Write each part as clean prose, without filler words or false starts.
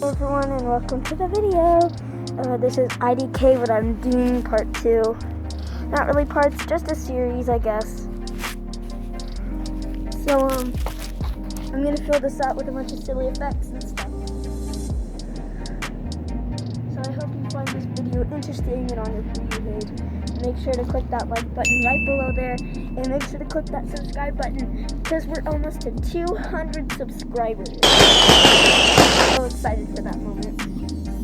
Hello everyone and welcome to the video. This is IDK, what I'm doing part 2. Not really parts, just a series, I guess. So, I'm gonna fill this out with a bunch of silly effects and stuff. So I hope you find this video interesting and on your page. Make sure to click that like button right below there, and make sure to click that subscribe button because we're almost to 200 subscribers. I'm so excited for that moment.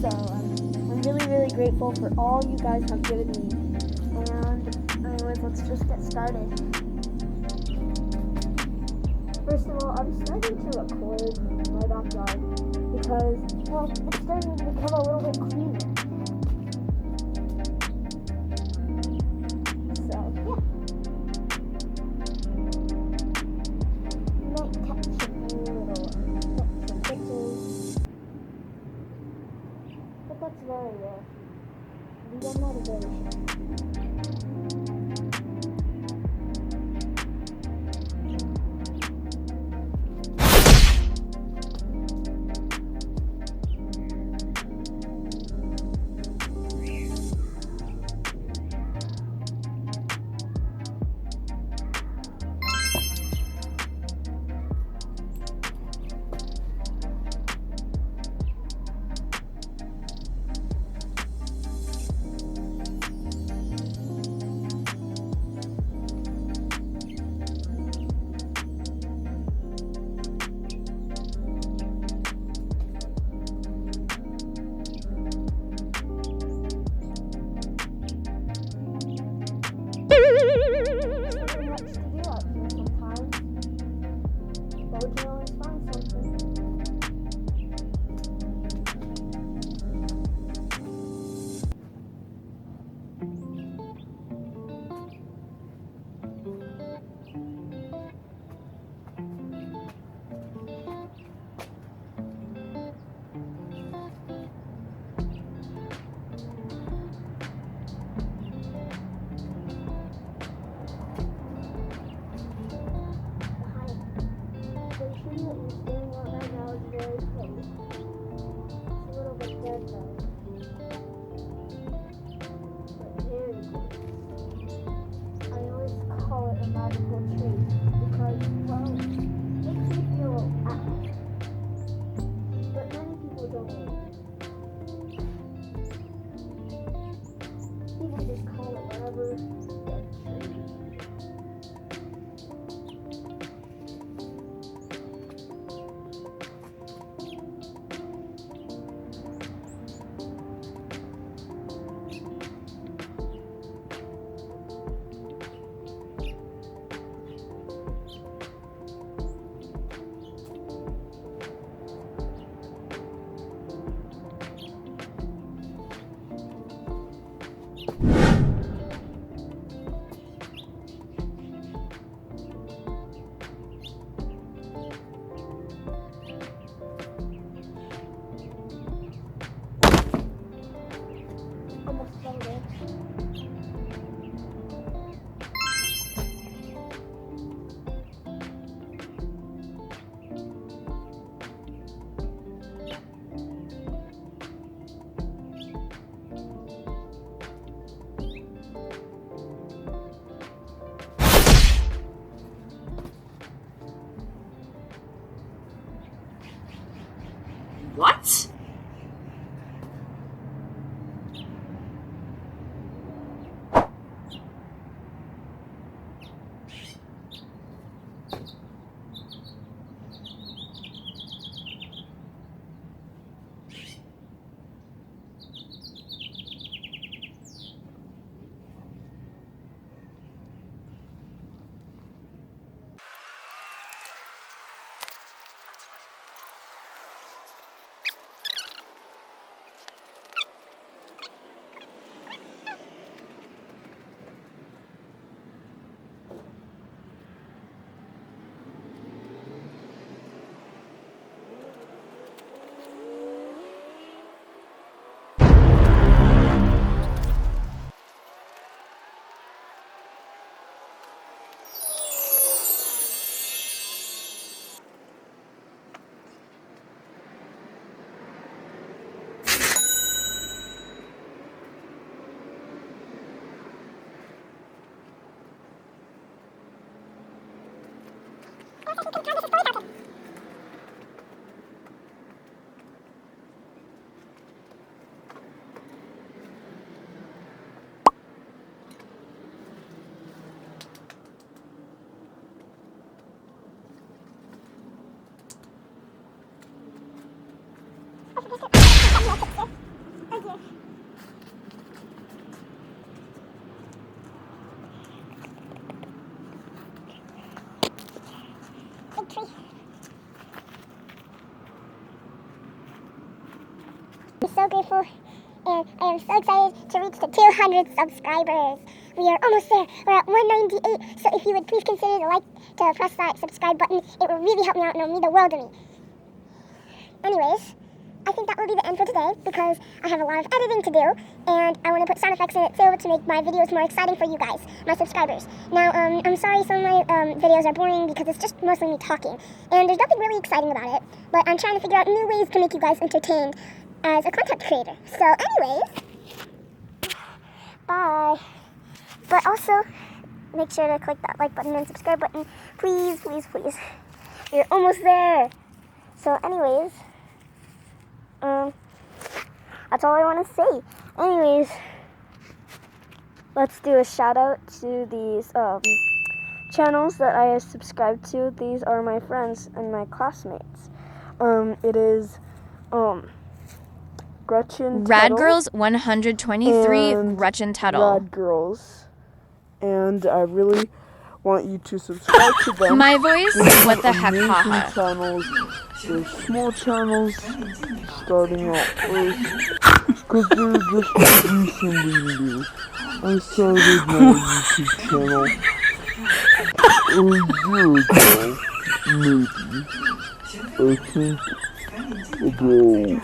So I'm really grateful for all you guys have given me. And anyways, let's just get started. First of all, I'm starting to record my backyard because, well, it's starting to become a little bit cleaner. So, yeah. You might catch a few little some pictures, but that's very rare. And I'm not a very shy. Magical tree because, well, it makes me feel happy. But many people don't like it. People just call it whatever. Almost fell there. Big tree. I'm so grateful and I am so excited to reach the 200 subscribers. We are almost there. We're at 198. So if you would please consider to press that subscribe button, it will really help me out and it'll mean the world to me. Anyways, I think that will be the end for today because I have a lot of editing to do and I want to put sound effects in it too to make my videos more exciting for you guys, my subscribers. Now, I'm sorry some of my videos are boring because it's just mostly me talking and there's nothing really exciting about it, but I'm trying to figure out new ways to make you guys entertained as a content creator. So anyways, bye. But also, make sure to click that like button and subscribe button. Please, please, please. You're almost there. So anyways, that's all I want to say. Anyways, let's do a shout out to these channels that I subscribe to. These are my friends and my classmates. It is Gretchen Rad Tuttle Girls 123 and Gretchen Tuttle. Rad Girls, and I really want you to subscribe to them. My voice? They're What the heck, amazing haha. channels. They're small channels, starting out first, because they're just recently new. I started my YouTube channel a year ago, maybe. I think about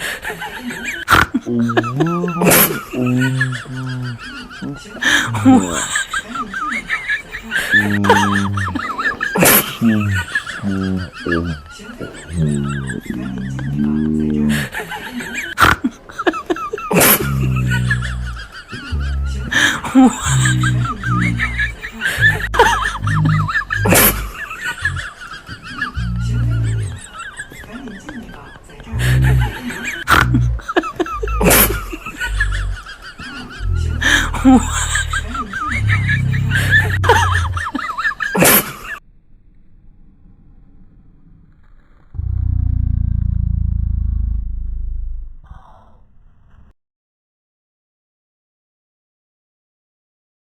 What?